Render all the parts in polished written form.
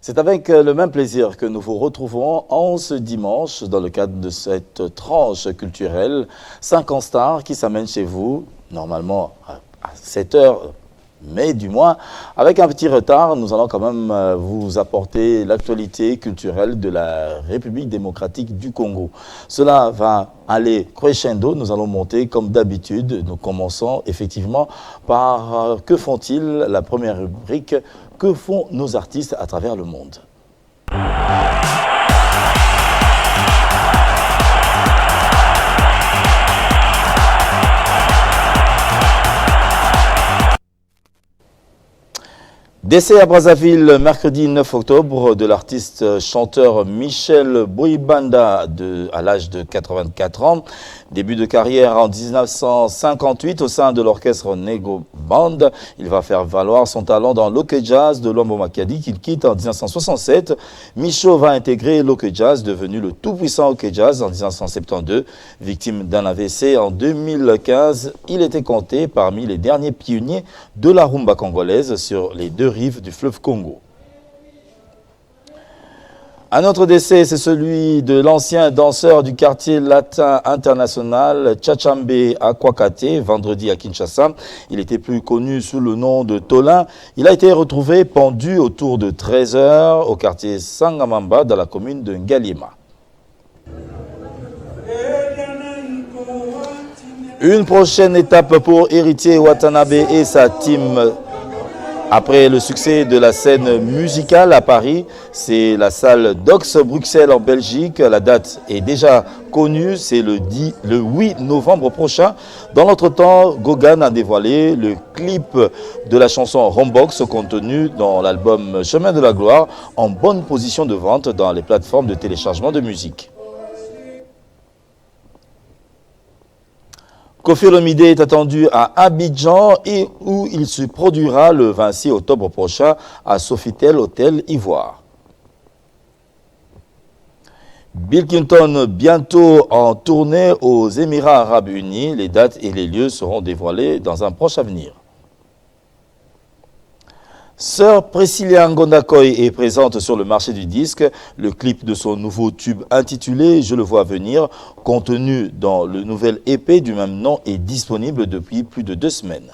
C'est avec le même plaisir que nous vous retrouvons en ce dimanche dans le cadre de cette tranche culturelle 50 stars qui s'amène chez vous, normalement à 7 heures, mais du moins, avec un petit retard, nous allons quand même vous apporter l'actualité culturelle de la République démocratique du Congo. Cela va aller crescendo, nous allons monter comme d'habitude. Nous commençons effectivement par que font-ils, la première rubrique, que font nos artistes à travers le monde. Décès à Brazzaville, mercredi 9 octobre, de l'artiste chanteur Michel Boibanda à l'âge de 84 ans. Début de carrière en 1958 au sein de l'orchestre Nego Band. Il va faire valoir son talent dans l'Ok Jazz de Lwambo Makadi qu'il quitte en 1967. Michaud va intégrer l'Ok Jazz, devenu le tout-puissant Ok Jazz en 1972. Victime d'un AVC en 2015, il était compté parmi les derniers pionniers de la rumba congolaise sur les deux rives du fleuve Congo. Un autre décès, c'est celui de l'ancien danseur du quartier latin international Tchatchambe Akwakate, vendredi à Kinshasa. Il était plus connu sous le nom de Tolin. Il a été retrouvé pendu autour de 13 heures au quartier Sangamamba dans la commune de Ngaliema. Une prochaine étape pour Héritier Watanabe et sa team. Après le succès de la scène musicale à Paris, c'est la salle Dox Bruxelles en Belgique. La date est déjà connue, c'est le 8 novembre prochain. Dans l'entretemps, Gogan a dévoilé le clip de la chanson Rombox contenu dans l'album Chemin de la Gloire en bonne position de vente dans les plateformes de téléchargement de musique. Koffi Olomide est attendu à Abidjan et où il se produira le 26 octobre prochain à Sofitel Hôtel Ivoire. Bill Clinton bientôt en tournée aux Émirats Arabes Unis. Les dates et les lieux seront dévoilés dans un proche avenir. Sœur Priscilla Ngondakoy est présente sur le marché du disque. Le clip de son nouveau tube intitulé « Je le vois venir », contenu dans le nouvel EP du même nom, est disponible depuis plus de 2 semaines.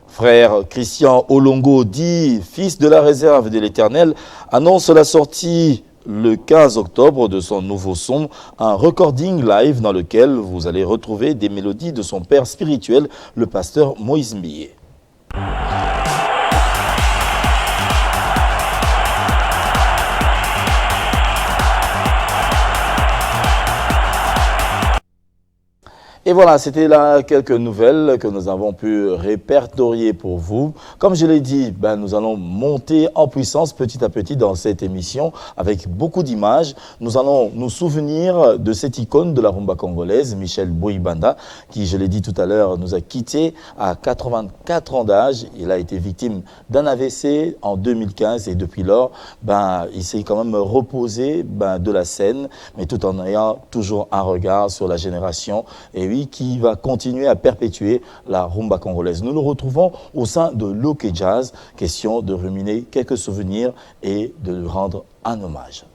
Frère Christian Olongo, dit fils de la réserve de l'Éternel, annonce la sortie le 15 octobre de son nouveau son, un recording live dans lequel vous allez retrouver des mélodies de son père spirituel, le pasteur Moïse Mbié. Et voilà, c'était là quelques nouvelles que nous avons pu répertorier pour vous. Comme je l'ai dit, nous allons monter en puissance petit à petit dans cette émission avec beaucoup d'images. Nous allons nous souvenir de cette icône de la rumba congolaise, Michel Boibanda, qui, je l'ai dit tout à l'heure, nous a quittés à 84 ans d'âge. Il a été victime d'un AVC en 2015 et depuis lors, il s'est quand même reposé de la scène, mais tout en ayant toujours un regard sur la génération. Et oui, qui va continuer à perpétuer la rumba congolaise. Nous nous retrouvons au sein de l'Ok Jazz, question de ruminer quelques souvenirs et de lui rendre un hommage.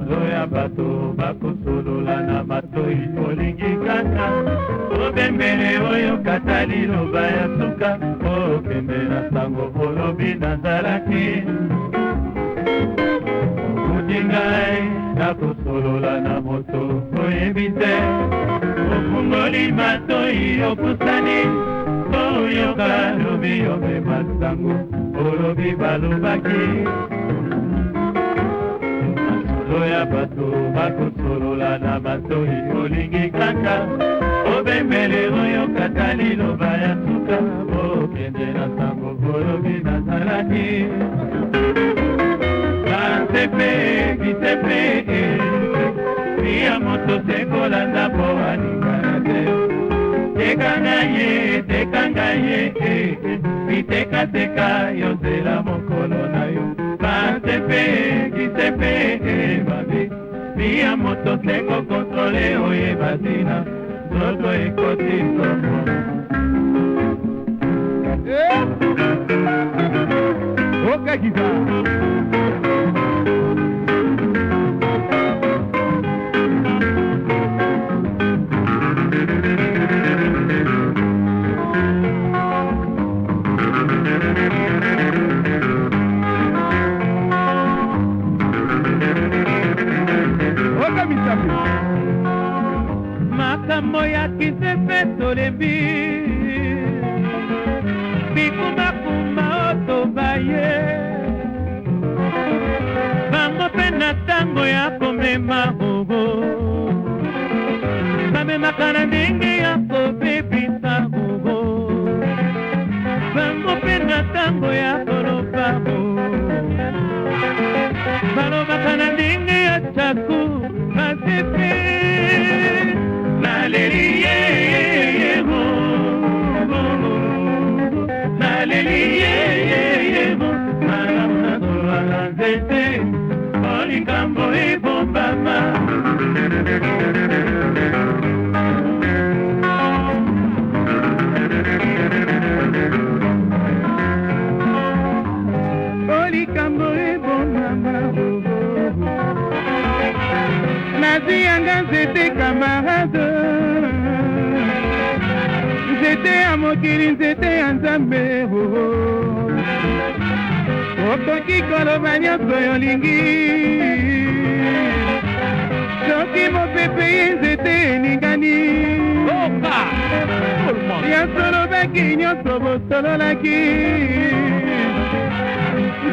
Loya bato bakosolola na matoi olingi kaka obembele oyo katali loba ya suka okende na sango olobi nazalaki kudingai nakosolola na moto oyebi te ofungoli matoi opusani oyoka lobi omema sango olobi balobaki Loya bato bakosolola na matoi olingi kaka obembele oyo katali loba ya suka okende na sango olobi nazalaki bansepe bisepe pia moto sekolanda po alingana te ekanga ye ye bitekateka yozela mokolo na yo basepe kisepe babi bia moto seko kontrole oye bazina zoto ekoti somo oka giza makambo ya kisepe tolembi bikumakuma otobaye bango mpe na ntango ya komema ogo bamemaka na ndenge ya kobebisa ogo bango mpe na ntango ya koloba balobaka na ndenge ya chaku basepe naleliye naleliye manamnazolala nzete olikambo ebombama olikambo ebombama naziyanga nzete camarade nzete ya mokili nzete ya nzambe okoki koloba nyonso yolingi soki mopepe ye nzete eningani yasolobaki nyonso bosololaki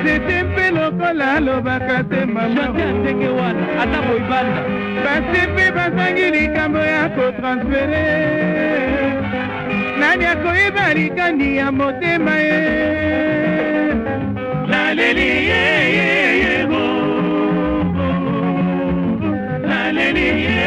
nzete mpe lokola alobaka te mama ndenge wana ata boibanda basepe bazangi likambo ya kotransfere nani akoyeba likandi ya motema ye naleli ye naleli ye.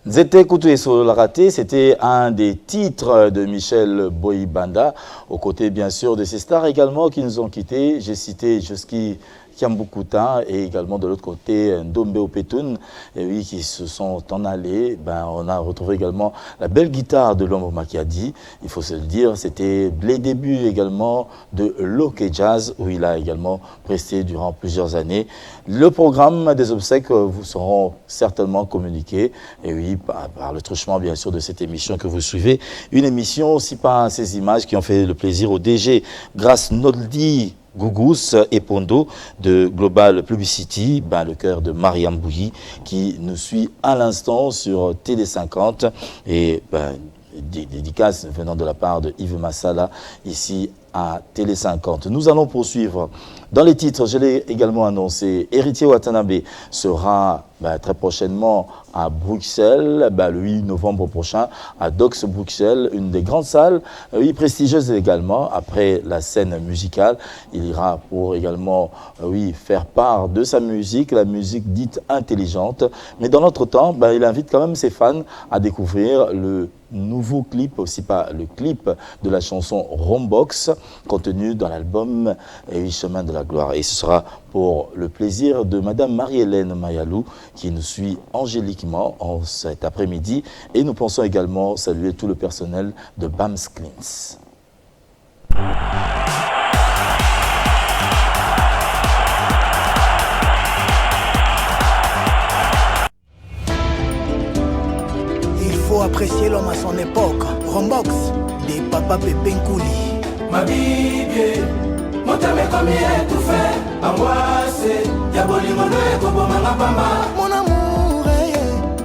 Nzete Kutu Solo la raté, c'était un des titres de Michel Boy-Banda, aux côtés bien sûr de ces stars également qui nous ont quittés. J'ai cité Joski Kiambukuta et également de l'autre côté Ndombe Opetoun, et oui, qui se sont en allés. Ben, on a retrouvé également la belle guitare de Lombo Makiadi, il faut se le dire, c'était les débuts également de Loke Jazz, où il a également presté durant plusieurs années. Le programme des obsèques vous seront certainement communiqués, et oui, par le truchement bien sûr de cette émission que vous suivez, une émission aussi par ces images qui ont fait le plaisir au DG Grace Noldi Gougous et Pondo de Global Publicity, ben, le cœur de Mariam Bouilly qui nous suit à l'instant sur Télé 50 et ben, des dédicaces venant de la part de Yves Massala ici à Télé 50. Nous allons poursuivre. Dans les titres, je l'ai également annoncé, Héritier Watanabe sera très prochainement à Bruxelles, le 8 novembre prochain, à Dox Bruxelles, une des grandes salles, prestigieuses également. Après la scène musicale, il ira pour également faire part de sa musique, la musique dite intelligente. Mais dans notre temps, il invite quand même ses fans à découvrir le nouveau clip, aussi pas le clip de la chanson Rombox, contenu dans l'album Chemin de la Gloire. Et ce sera pour le plaisir de Madame Marie-Hélène Mayalou, qui nous suit angéliquement en cet après-midi. Et nous pensons également saluer tout le personnel de Bams Cleans. Il faut apprécier l'homme à son époque. Rombox, des Papa Pépé Nkouli. Ma Bibi, mon terme est comme étouffé. Angoissé, Yaboli mon ego, bon pamba. Mon amour,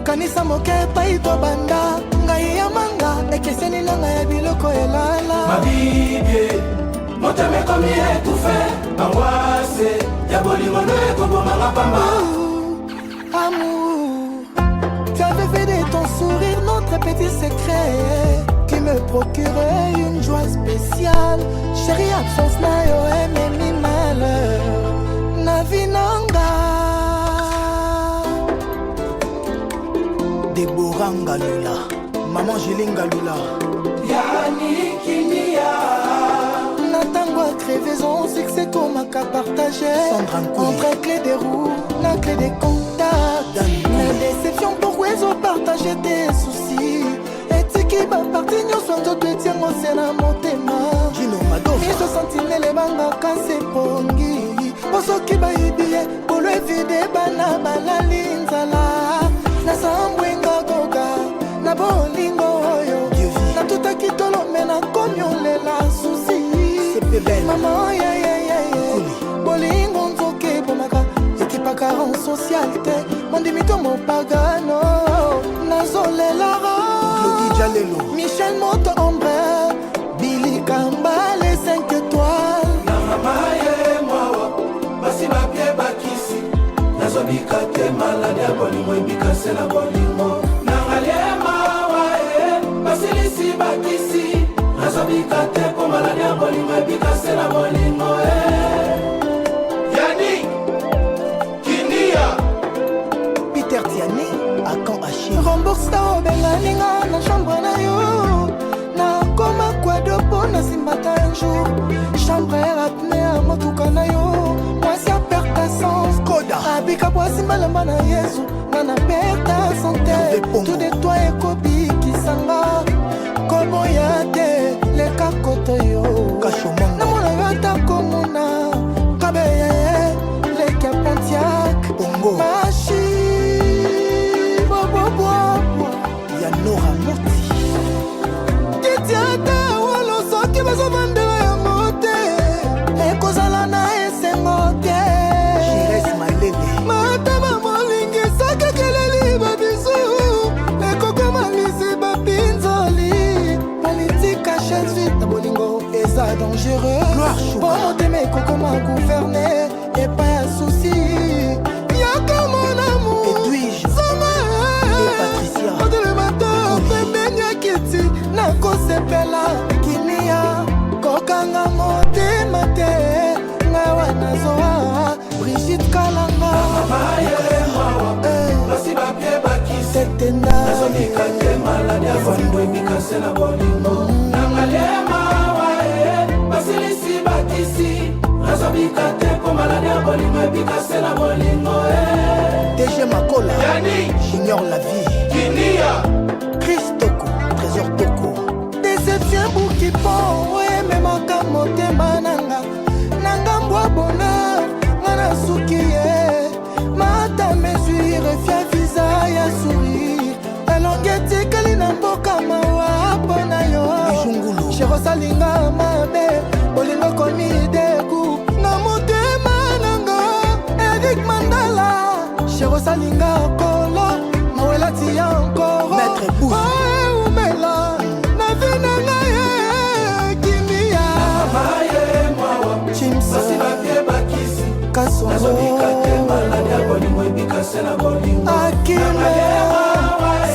kanisa moke paito banda. Ngai yamanga, ekeseni nanga ya biloko elala. Ma Bibi, mon terme est comme étouffé. Angoissé, Yaboli mon ego, bon pamba. Amour, tu avais fait de ton sourire notre petit secret qui me procurait une joie spéciale. Chérie, absence na yo ennemi malheur. Navinanga Déborah Laurent Galula, maman Julie Galula. Yani Kinia. Natango à crevaison, succès comme à qu'à partager. Entre clé des roues, la clé des contacts. La déception, pourquoi ils ont partagé tes soucis. Et tu qui va partir, nous sommes tous les tiens, on s'est la montée ma. Gino Madoff. Ils se sentent les bangas quand c'est pongi. Pour ceux qui baillent billet, pour le vider, bana bala linzala. Na sambwenga goga, na bolingo oyo. Na tout à qui tolo, mais na communion la souci. Maman, ya ya ya ya. Bolingo nzoke bomaka. Ekipa caron socialité. Mon dimito mon pagano. Nazole Lara. Michel Moto Ombre. Billy Kamba les 5 étoiles. Namaye moi. Basi ma pied bakisi. Nazobika te malade ya bolingo ebika se na bolingo. Nangalie mawa basilisi bakisi. Nazobika te po malade ya bolingo ebika se na bolingo Yani Kinia. Peter Tiani à Caen Achille. Rembourse ta obenganinga na chambre na yo. Na koma kwa dopo na simbata un jour. Chambre apne a motuka na yo. Moi si a perte ta sens. Koda abika po simbalamba na Yesu. Nana perte ta santé. Tout de toi et kobi kisanga. Komo yate le kakoto yo. Kachomanga. Na mona yata komuna. Kabeye le kapontiak. Bongo. Machi. Ya Nora Moti. Kitiata walo soki bazo bandela ya mote. Ekozala na esengote. Jires Malele. Matama molingi saka keleli babisu. Ekoko malisi bapinzoli. Politique à chaise vite na bolingo. Eza dangereux. Gloire chou. Bon moteme koko ma gouverner. Et pas un souci. Y'a mon amour. Edwige. Patricia Odele matin pembenya kiti nakosepela kinia kokanga motema te ngawa nazoa Brigitte Kalanga Basi bapie bakisi tetena nazobika te malade ya bolingo ebika se na bolingo. Nangalie mawa basilisi bakisi. Nazobika te po malade ya bolingo ebika se na bolingo DG Makola Yani j'ignore la vie. Kinia. Chris Toko, Trésor Toko. Déception Boukipon, ouais, mais maka motema nanga. Nanga mwa bonheur, ngana sukiye. Mata mesure, fia visa ya sourire. Elongeti kalina mboka mawa pona yo. Bijungulu. Chéro salinga mabe, bolingo komi deku. Na motema nanga, Eric Mandala. Chéro salinga kolo. Encore Maître Bouze Oumela na venanga ye Kinia Namaye mwawa Chimsa Basi bapie bakisi Kasongo Nazobika te malade ya bolingo ebika se na bolingo. Akime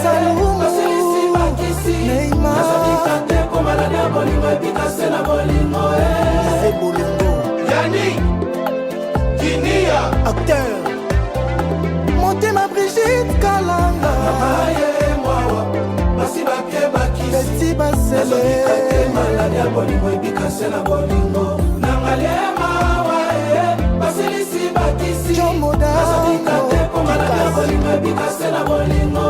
Salumu Basilisi bakisi Neymar Nazobika te po malade ya bolingo ebika se na bolingo Ize bolingo Yani Kinia Acteur Motema Brigitte Kalanga Mamaye mwawa Basi bapie bakisi Beti basele Nazobika te malade ya bolingo ebika se na bolingo. Nangalie mawa basilisi bakisi Jomoda Nazobika te po malade ya bolingo ebika se na bolingo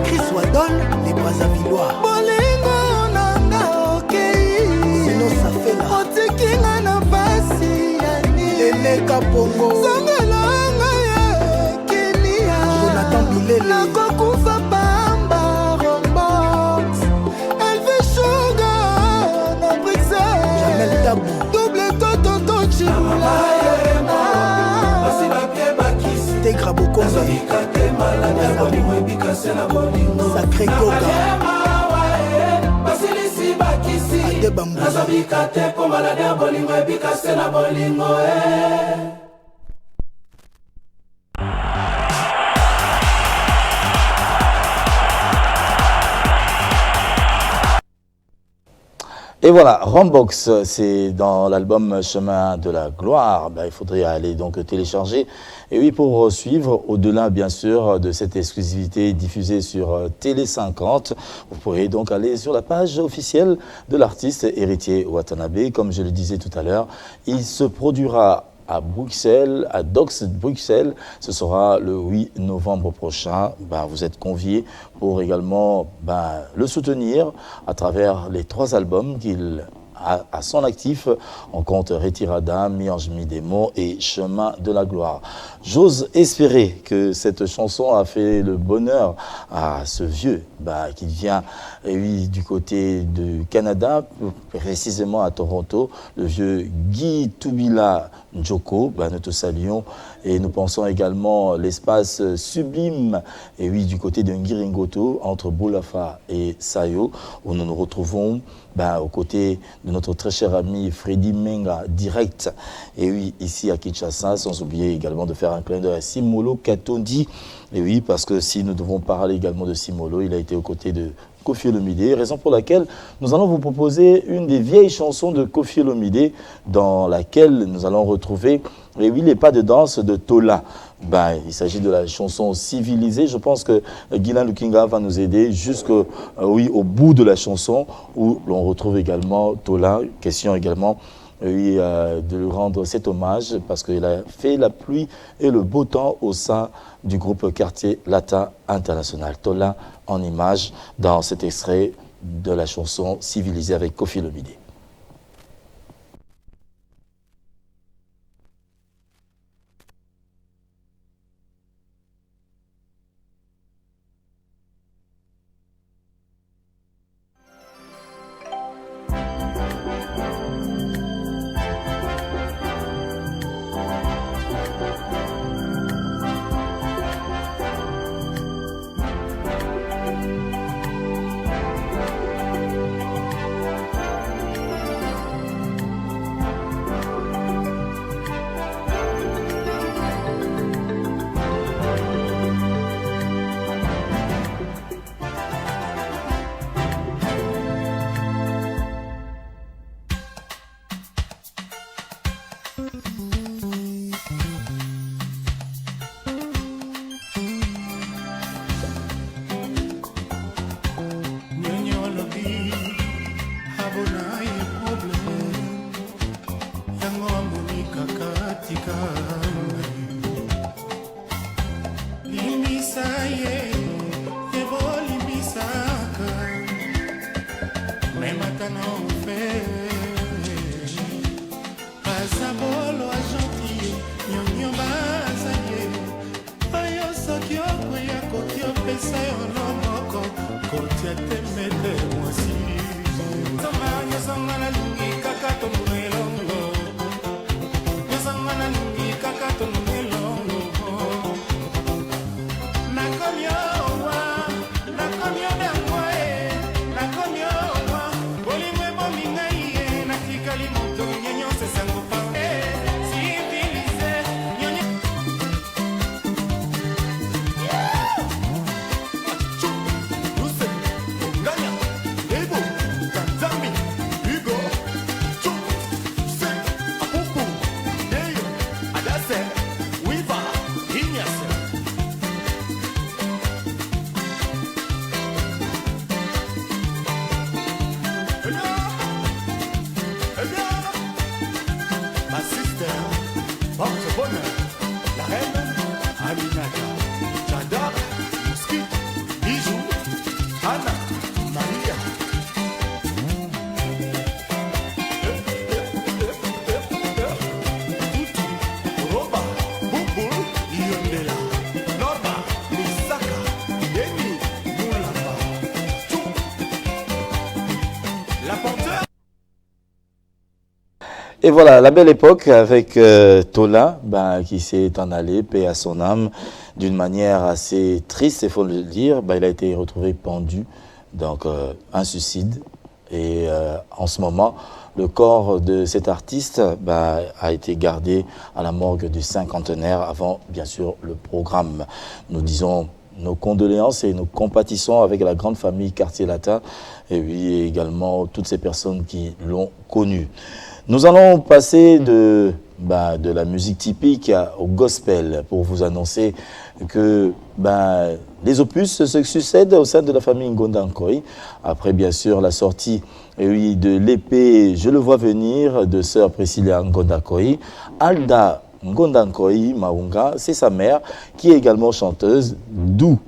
Chris Wadon, les Brazzavillois Bolingo nanga okei Sino Safela Otikinga na basi yani Lele Kapongo Sangalanga nakokufa pamba rombox Elvis Sugar na Bruxelles Jamel Tabou double toto chibula Basi bapie bakisi Tegra Bokonza Nazobika te malade ya bolingo ebika se na bolingo. Sacré Koga Basilisi bakisi Ade Bambou Nazobika te po malade ya bolingo ebika se na bolingo Et voilà, Rombox, c'est dans l'album Chemin de la Gloire. Ben, il faudrait aller donc télécharger. Et oui, pour suivre, au-delà bien sûr de cette exclusivité diffusée sur Télé 50, vous pourrez donc aller sur la page officielle de l'artiste Héritier Watanabe. Comme je le disais tout à l'heure, il se produira à Bruxelles, à Docs Bruxelles. Ce sera le 8 novembre prochain. Ben, vous êtes conviés pour également le soutenir à travers les 3 albums qu'il a à son actif. On compte Retirada, Mi-Ange Mi-Démon et Chemin de la Gloire. J'ose espérer que cette chanson a fait le bonheur à ce vieux qui vient du côté du Canada, précisément à Toronto, le vieux Guy Toubila Njoko. Nous te saluons et nous pensons également l'espace sublime du côté de Ngiringoto, entre Boulafa et Sayo, où nous nous retrouvons aux côtés de notre très cher ami Freddy Menga, direct, ici à Kinshasa, sans oublier également de faire un clin d'œil à Simolo Katondi. Et oui, parce que si nous devons parler également de Simolo, il a été aux côtés de Koffi Olomide, raison pour laquelle nous allons vous proposer une des vieilles chansons de Koffi Olomide, dans laquelle nous allons retrouver les pas de danse de Tola. Il s'agit de la chanson Civilisée. Je pense que Guylain Lukinga va nous aider jusqu'au au bout de la chanson, où l'on retrouve également Tola. Question également de lui rendre cet hommage, parce qu'il a fait la pluie et le beau temps au sein du groupe Quartier Latin International. Tola en image dans cet extrait de la chanson Civilisée avec Koffi Olomide. Et voilà, la belle époque avec Tola, qui s'est en allé, paix à son âme, d'une manière assez triste, il faut le dire. Il a été retrouvé pendu, donc un suicide. Et en ce moment, le corps de cet artiste a été gardé à la morgue du cinquantenaire avant, bien sûr, le programme. Nous disons nos condoléances et nos compatissons avec la grande famille Quartier Latin et oui, également toutes ces personnes qui l'ont connu. Nous allons passer de la musique typique au gospel pour vous annoncer que les opus se succèdent au sein de la famille Ngonda Nkoy. Après, bien sûr, la sortie de l'épée « Je le vois venir » de sœur Priscilla Ngonda Nkoy. Alda Ngonda Nkoy Maunga, c'est sa mère qui est également chanteuse, d'où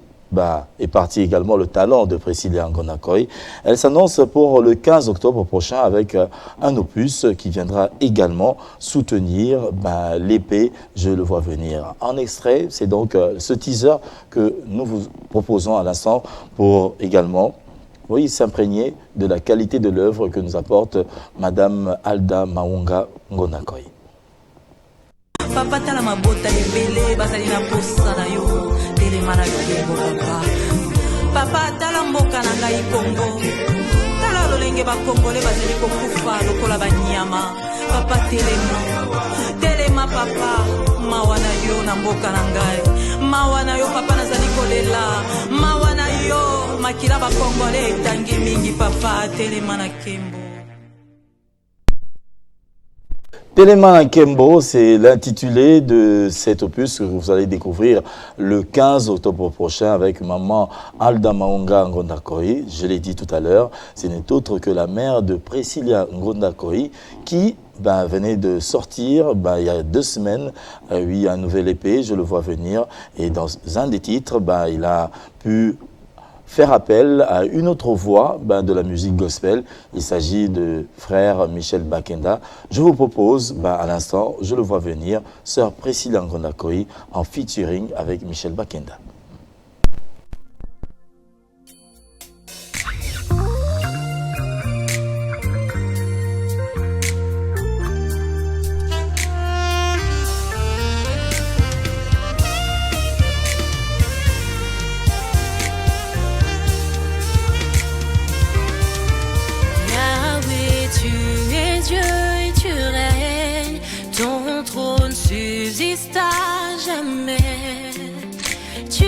est parti également le talent de Priscilla Ngonda Nkoy. Elle s'annonce pour le 15 octobre prochain avec un opus qui viendra également soutenir l'épée « Je le vois venir ». En extrait, c'est donc ce teaser que nous vous proposons à l'instant pour également s'imprégner de la qualité de l'œuvre que nous apporte Madame Alda Maunga Ngonda Nkoy. Papa tala mabota ebele bazali na posa na yo telema na kebo papa papa tala mboka na ngai Kongo tala lolenge bakongole bazali kokufa lokola banyama papa telema papa mawa na yo na mboka na ngai mawa na yo papa nazali kolela mawa na yo makila bakongole etangi mingi papa telema na kembo. Telema Nkembo, c'est l'intitulé de cet opus que vous allez découvrir le 15 octobre prochain avec maman Alda Maunga Ngonda Nkoy. Je l'ai dit tout à l'heure, ce n'est autre que la mère de Priscilla Ngonda Nkoy qui venait de sortir il y a 2 semaines, un nouvel épée, je le vois venir. Et dans un des titres, il a pu faire appel à une autre voix de la musique gospel. Il s'agit de frère Michel Bakenda. Je vous propose à l'instant, je le vois venir, sœur Priscilla Ngonda Nkoy en featuring avec Michel Bakenda. Subsiste à jamais. Tu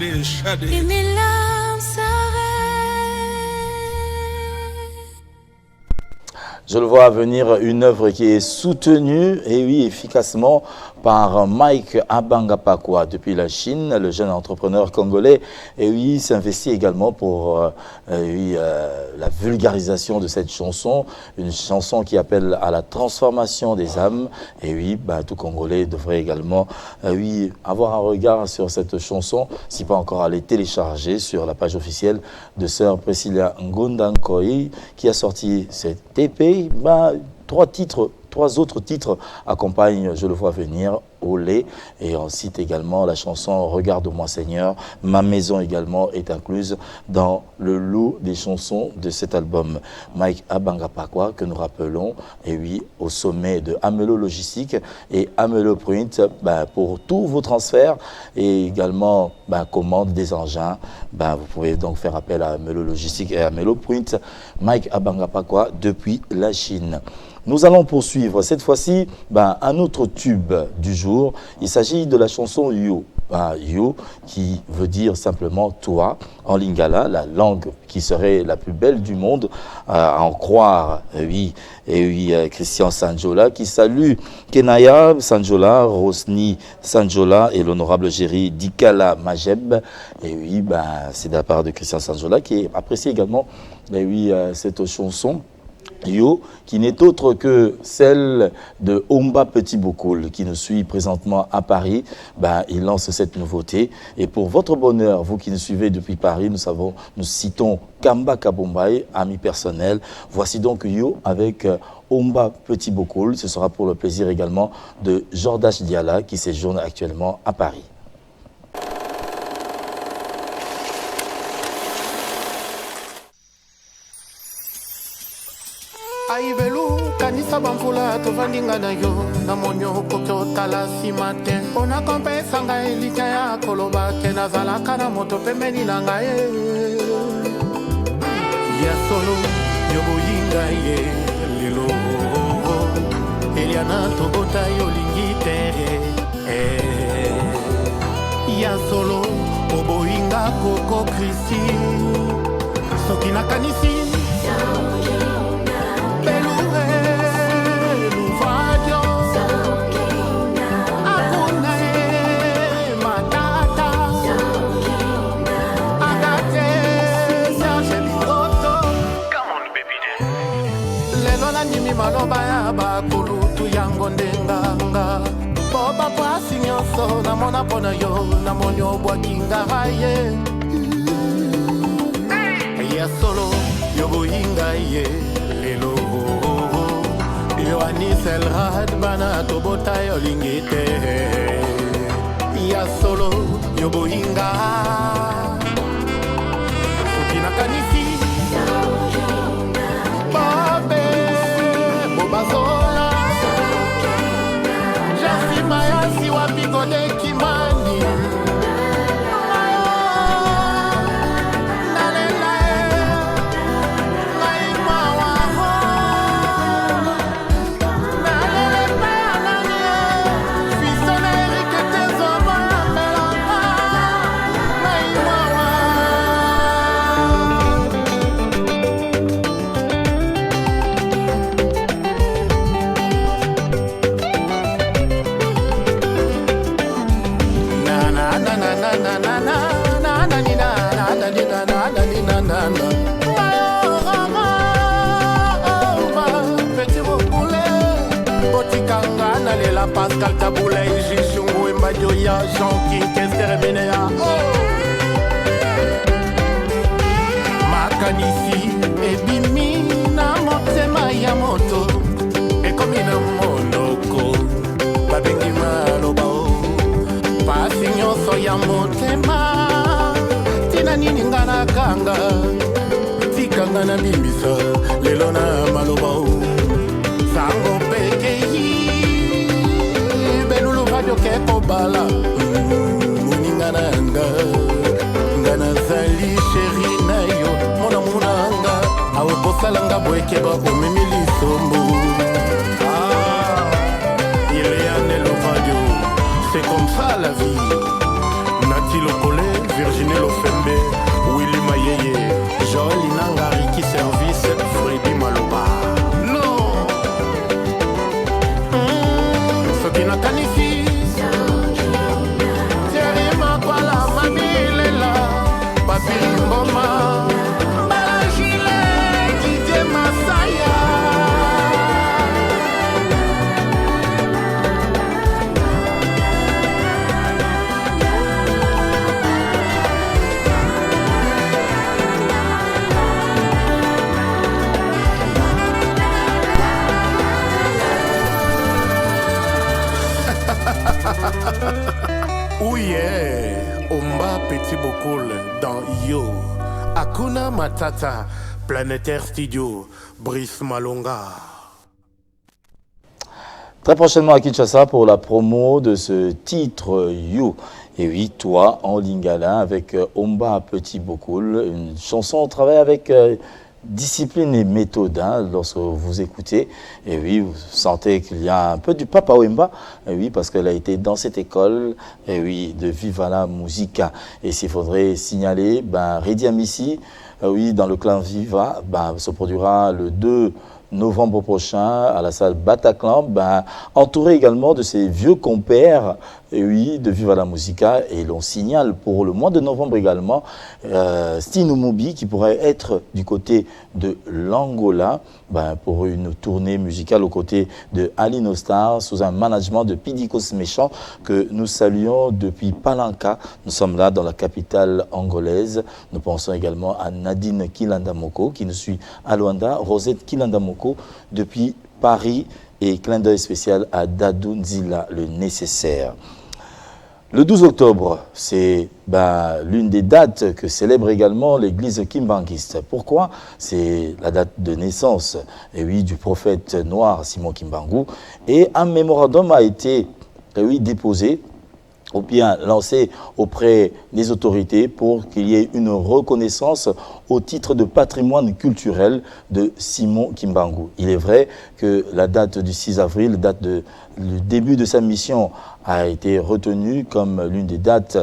Et mes larmes s'arrêtent. Je le vois venir, une œuvre qui est soutenue, et oui, efficacement, par Mike Abanga-Pakwa depuis la Chine, le jeune entrepreneur congolais. Et oui, s'investit également pour la vulgarisation de cette chanson, une chanson qui appelle à la transformation des âmes. Et oui, tout Congolais devrait également avoir un regard sur cette chanson, si pas encore à les télécharger sur la page officielle de Sœur Priscilla Ngundankoi, qui a sorti cette EP. Trois autres titres accompagnent Je le vois venir, Olé, et on cite également la chanson Regarde-moi Seigneur. Ma maison également est incluse dans le lot des chansons de cet album. Mike Abanga-Pakwa, que nous rappelons, et oui, au sommet de Amelo Logistique et Amelo Print, pour tous vos transferts et également commande des engins. Vous pouvez donc faire appel à Amelo Logistique et Amelo Print. Mike Abanga-Pakwa depuis la Chine. Nous allons poursuivre cette fois-ci un autre tube du jour. Il s'agit de la chanson Yo. Yo, qui veut dire simplement toi en lingala, la langue qui serait la plus belle du monde, à en croire, Christian Sanjola, qui salue Kenaya Sanjola, Rosni Sanjola et l'honorable Géry Dikala Majeb. Et oui, c'est de la part de Christian Sanjola qui apprécie également cette chanson. Yo, qui n'est autre que celle de Omba Petit Bokol, qui nous suit présentement à Paris. Il lance cette nouveauté. Et pour votre bonheur, vous qui nous suivez depuis Paris, nous citons Kamba Kabombaï, ami personnel. Voici donc Yo avec Omba Petit Bokol. Ce sera pour le plaisir également de Jordache Diala, qui séjourne actuellement à Paris. aibelu kanisa bamvula tovandinga na yo na monyo koki otala nsima te mpona kompesa ngai elika ya koloba ke nazalaka na moto pembeni na ngai ya solo yo boyinga ye lelo eliana tobota yolingi te ya solo oboyinga koko Kristi soki nakanisi maloba ya bakulutu yango ndenganga po bapasi nyonso namona mpona yo namoni obwakinga ye ya solo yo boyinga ye lelo yo aniselrad bana tobota yolingi te ya solo yo boyinga soki nakanisi bazola jasi mayasi wapigode kimani nalela ngai mawaho nalele payanani fisona erike tezoma melanga ngai mawa Pascal Taboula et Jichungu et Mbadioya, Jean-King, Kester Benea. Makanisi et Bimi, na motema ya moto. Et comme il a monoko, babengi malobao. Pasi nyonso ya motema, tina nini ngana kanga. Tikanga na bimbisa, lelo na malobao. Sango peke ke kobala muninga nanga ngana zali sheri na yo mona munanga awe kosalanga bweke ba omemili sombo il est un radio c'est comme ça la vie Nati Lokole Virginie Oui, Omba Petit Bokul dans Yo. Akuna Matata, Planétaire Studio, Brice Malonga. Très prochainement à Kinshasa pour la promo de ce titre You. Et oui, toi en lingala avec Omba Petit Bokul, une chanson, on travaille avec discipline et méthode lorsque vous écoutez. Et oui, vous sentez qu'il y a un peu du Papa Wemba. Et oui, parce qu'elle a été dans cette école, et oui, de Viva la Musica. Et s'il faudrait signaler, Redi Amissi, oui, dans le clan Viva, se produira le 2 novembre prochain à la salle Bataclan, entouré également de ses vieux compères, et oui, de Viva la Musica. Et l'on signale pour le mois de novembre également Stine Umubi qui pourrait être du côté de l'Angola pour une tournée musicale aux côtés de Alino Star sous un management de Pidikos Méchant que nous saluons depuis Palanca. Nous sommes là dans la capitale angolaise. Nous pensons également à Nadine Kilandamoko qui nous suit à Luanda, Rosette Kilandamoko depuis Paris et clin d'œil spécial à Dadou Nzila, le nécessaire. Le 12 octobre, c'est l'une des dates que célèbre également l'église kimbanguiste. Pourquoi? C'est la date de naissance, et oui, du prophète noir Simon Kimbangu. Et un mémorandum a été déposé ou bien lancé auprès des autorités pour qu'il y ait une reconnaissance au titre de patrimoine culturel de Simon Kimbangu. Il est vrai que la date du 6 avril, le début de sa mission, a été retenue comme l'une des dates,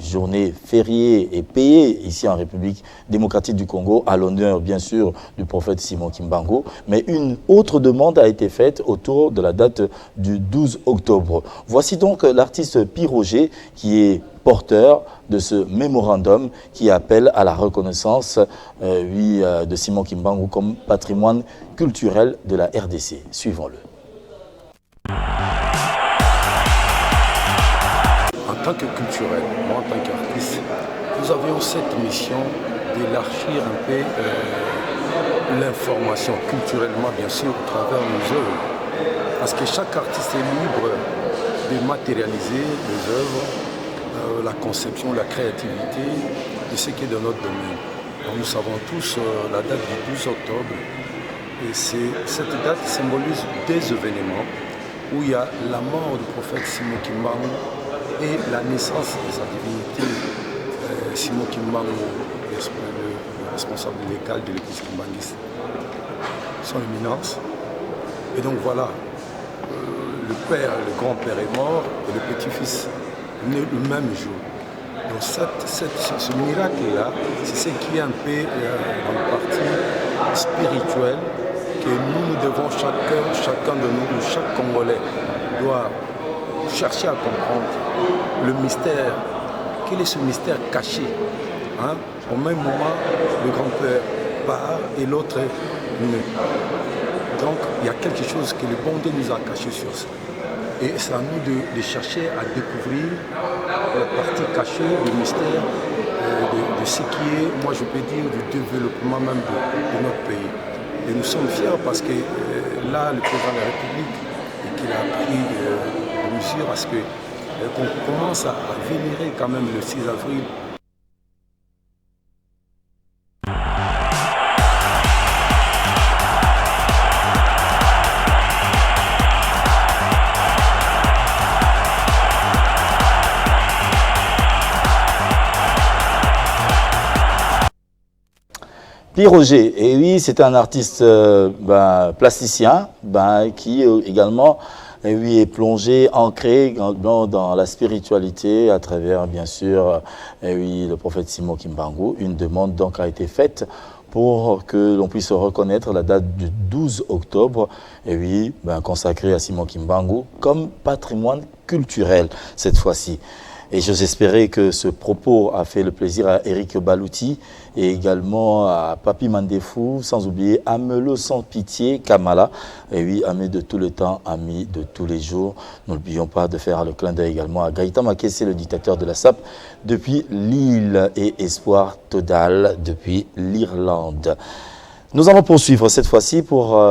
journée fériée et payée ici en République démocratique du Congo, à l'honneur bien sûr du prophète Simon Kimbangu. Mais une autre demande a été faite autour de la date du 12 octobre. Voici donc l'artiste Piroger qui est porteur de ce mémorandum qui appelle à la reconnaissance de Simon Kimbangu comme patrimoine culturel de la RDC. Suivons-le. En tant que culturel, moi en tant qu'artiste, nous avions cette mission d'élargir un peu l'information culturellement, bien sûr, au travers de nos œuvres. Parce que chaque artiste est libre de matérialiser les œuvres, la conception, la créativité de ce qui est dans notre domaine. Donc, nous savons tous la date du 12 octobre. Et cette date symbolise des événements où il y a la mort du prophète Simon Kimbangu et la naissance de sa divinité, Simon Kimbangu, le responsable légal de l'église kimbanguiste, son éminence. Et donc voilà, le père, le grand-père est mort et le petit-fils né le même jour. Donc ce miracle-là, c'est ce qui est un peu dans la partie spirituelle que nous devons chacun de nous, chaque Congolais doit chercher à comprendre le mystère. Quel est ce mystère caché? Au même moment, le grand-père part et l'autre est né. Donc, il y a quelque chose que le bon Dieu nous a caché sur ça. Et c'est à nous de chercher à découvrir la partie cachée, le mystère de ce qui est, moi je peux dire, du développement même de notre pays. Et nous sommes fiers parce que là, le président de la République, qu'il a pris mesure à ce qu'on commence à vénérer quand même le 6 avril. Piroger, et oui, c'est un artiste plasticien qui également est plongé, ancré dans la spiritualité à travers, bien sûr, le prophète Simon Kimbangu. Une demande donc a été faite pour que l'on puisse reconnaître la date du 12 octobre, consacrée à Simon Kimbangu comme patrimoine culturel cette fois-ci. Et j'ose espérer que ce propos a fait le plaisir à Eric Balouti et également à Papi Mandefou, sans oublier Amelo sans pitié, Kamala. Et oui, ami de tout le temps, ami de tous les jours. N'oublions pas de faire le clin d'œil également à Gaëtan Makessé, le dictateur de la SAP, depuis l'île, et Espoir Todal depuis l'Irlande. Nous allons poursuivre cette fois-ci pour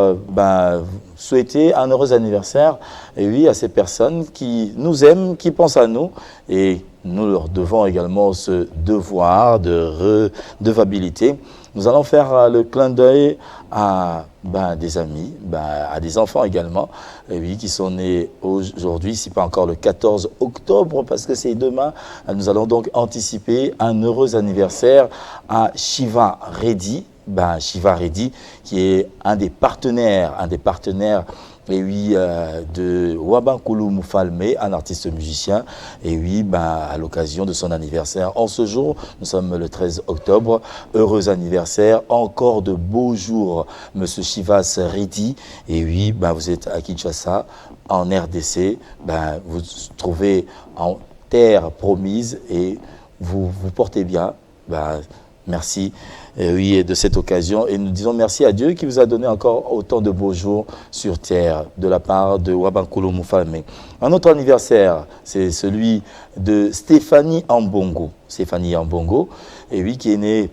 souhaiter un heureux anniversaire et oui, à ces personnes qui nous aiment, qui pensent à nous et nous leur devons également ce devoir de redevabilité. Nous allons faire le clin d'œil à des amis, à des enfants également, et oui, qui sont nés aujourd'hui, si pas encore le 14 octobre, parce que c'est demain. Nous allons donc anticiper un heureux anniversaire à Shiva Reddy. Shiva Reddy, qui est un des partenaires et oui, de Wabankulu Mufalme, un artiste musicien, et oui, à l'occasion de son anniversaire. En ce jour, nous sommes le 13 octobre, heureux anniversaire, encore de beaux jours, Monsieur Shivas Reddy, et oui, vous êtes à Kinshasa, en RDC, vous vous trouvez en terre promise et vous vous portez bien. Merci oui, de cette occasion et nous disons merci à Dieu qui vous a donné encore autant de beaux jours sur terre de la part de Wabankulu Mufalme. Un autre anniversaire, c'est celui de Stéphanie Ambongo. Stéphanie Ambongo, et oui, qui est née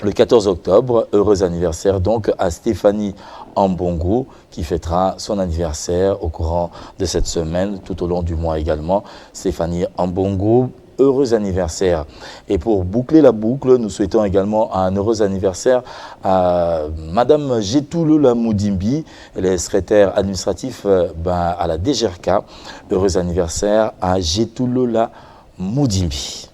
le 14 octobre. Heureux anniversaire donc à Stéphanie Ambongo qui fêtera son anniversaire au courant de cette semaine, tout au long du mois également. Stéphanie Ambongo, heureux anniversaire. Et pour boucler la boucle, nous souhaitons également un heureux anniversaire à Madame Getoulola Moudimbi. Elle est secrétaire administratif à la DGRK. Heureux anniversaire à Getoulola Moudimbi.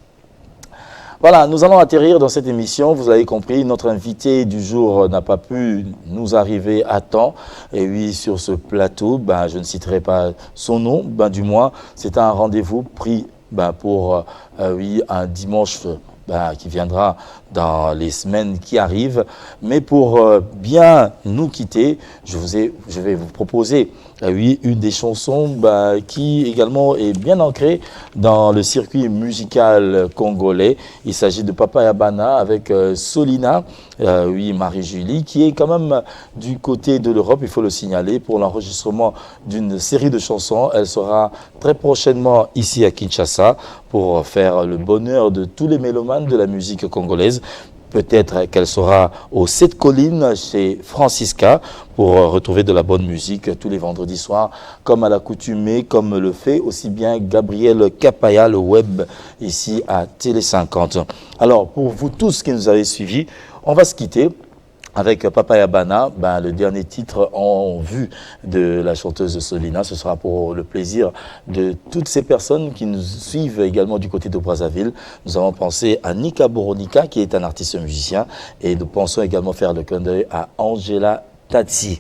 Voilà, nous allons atterrir dans cette émission. Vous avez compris, notre invité du jour n'a pas pu nous arriver à temps. Et oui, sur ce plateau, je ne citerai pas son nom, du moins, c'est un rendez-vous pris pour un dimanche qui viendra dans les semaines qui arrivent. Mais pour bien nous quitter, je vais vous proposer une des chansons qui également est bien ancrée dans le circuit musical congolais. Il s'agit de Papa Yabana avec Solina, Marie-Julie, qui est quand même du côté de l'Europe, il faut le signaler, pour l'enregistrement d'une série de chansons. Elle sera très prochainement ici à Kinshasa pour faire le bonheur de tous les mélomanes de la musique congolaise. Peut-être qu'elle sera aux 7 collines chez Francisca pour retrouver de la bonne musique tous les vendredis soirs, comme à l'accoutumée, comme le fait aussi bien Gabriel Kapaya, le web, ici à Télé 50. Alors, pour vous tous qui nous avez suivis, on va se quitter avec Papa Yabana, le dernier titre en vue de la chanteuse Solina. Ce sera pour le plaisir de toutes ces personnes qui nous suivent également du côté de Brazzaville. Nous avons pensé à Nika Boronika, qui est un artiste musicien, et nous pensons également faire le clin d'œil à Angela Tati.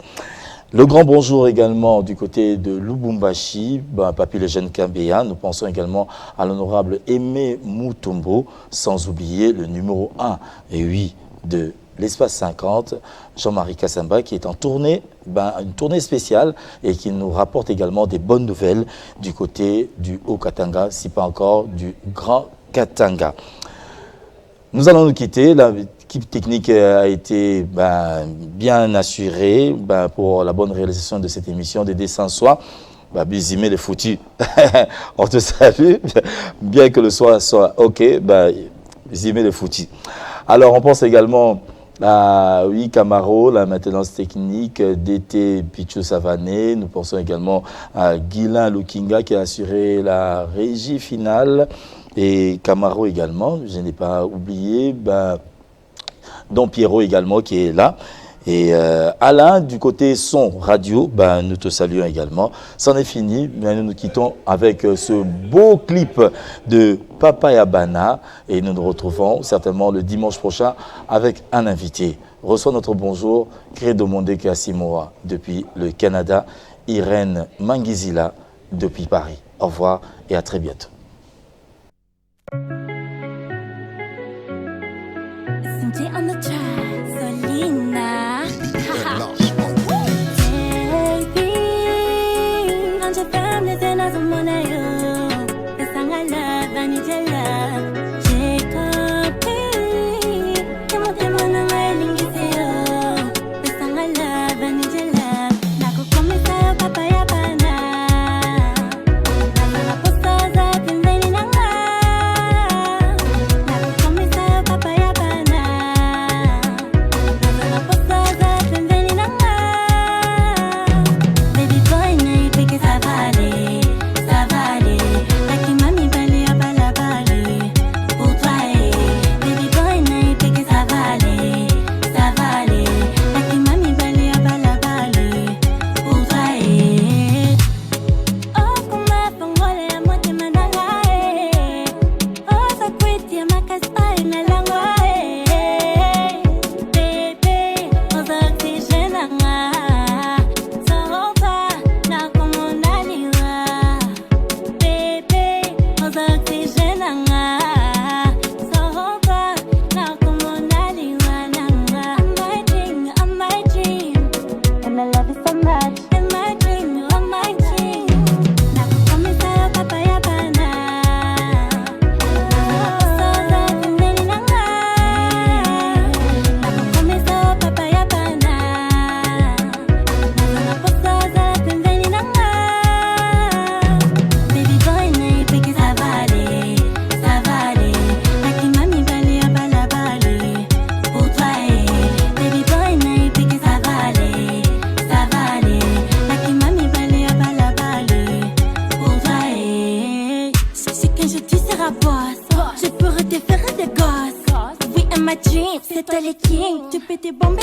Le grand bonjour également du côté de Lubumbashi, Papi le jeune Kambéa. Nous pensons également à l'honorable Aimé Mutombo, sans oublier le numéro 1 et 8 de l'Espace 50, Jean-Marie Kassamba, qui est en tournée, une tournée spéciale et qui nous rapporte également des bonnes nouvelles du côté du Haut-Katanga, si pas encore du Grand Katanga. Nous allons nous quitter. L'équipe technique a été bien assurée pour la bonne réalisation de cette émission des dessins soirs. Bizimé les foutus. On te salue. Bien que le soir soit OK, Bizimé les foutus. Alors, on pense également à Camaro, la maintenance technique, DT Pichou Savané. Nous pensons également à Guilain Lukinga qui a assuré la régie finale. Et Camaro également, je n'ai pas oublié. Don Pierrot également qui est là. Et Alain, du côté son radio, nous te saluons également. C'en est fini, mais nous nous quittons avec ce beau clip de Papa Yabana. Et nous nous retrouvons certainement le dimanche prochain avec un invité. Reçois notre bonjour, Credo Monde Kassimoa depuis le Canada, Irène Mangizila depuis Paris. Au revoir et à très bientôt. Posa Tu pétais bombe